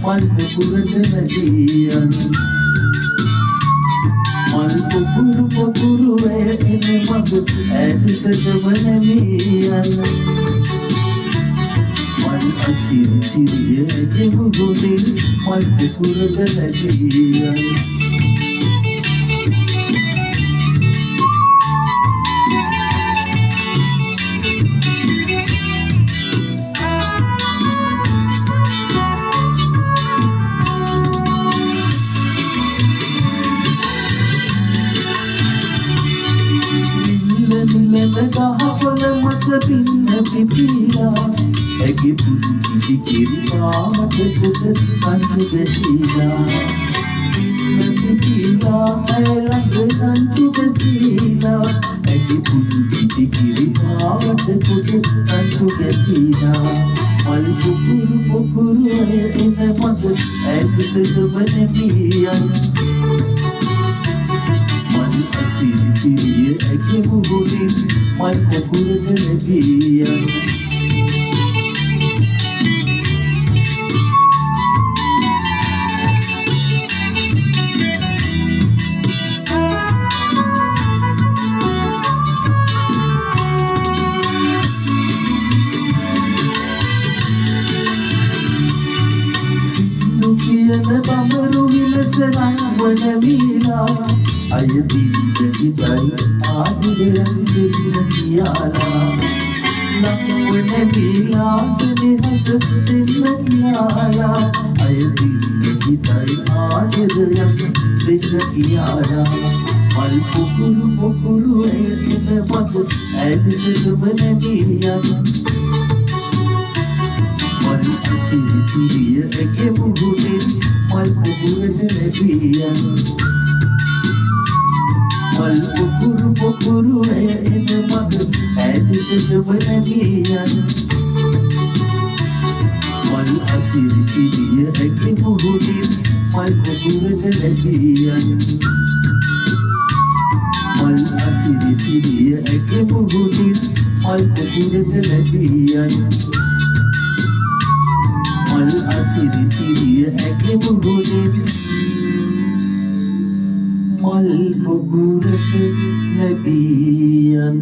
මල් පුපුරට නැගියන් මල් පුපුරු පුපුරු එන මග ඇතිසටම නැමියන් මල් අසිරි සිරිය ජෙමුගුණින් මල් පුපුරට නැගියන් නිලන ගහකොළ මත පින්න පිපිලා ඇගේ පුදු කිරි කිරි පාට කොට කන්තු ගැසීලා පින්න පිපිලා ඇලඟ කන්තු ගැසීලා ඇගේ පුදු කිරි කිරි පාට කොට කන්තු ගැසීලා මල් පුපුරු පුපුරු එන මත ඇතිසටම නැමියන් සිරි සිරිය ඇගෙමුගුණින් මල් පුපුරට නැගියන් සින්දු කියන බඹරු විලස රංවන වීලා අයදී ජනිතයි ආදිරයන් දෙන්න කියාලා ලක්වන වීලා සෙනෙහස දෙන්න කියාලා අයදී ජනිතයි ආදිරයන් දෙන්න කියාලා මල් පුපුරු පුපුරු එන මත ඇතිසටම නැමියන් මල් සිරි සිරිය ඇගෙමුගුණින් මල් පුපුරට නැගියන් මල් පුපුරු පුපුරු එන මග ඇතිසටම නැමියන් මල් අසිරි සිරිය ඇගෙමුගුණින් මල් පුපුරට නැගියන් මල් අසිරි සිරිය ඇගෙමුගුණින් මල් පුපුරට නැගියන් මල් අසිරි සිරිය ඇගෙමුගුණින් මල් පුපුරට නැගියන්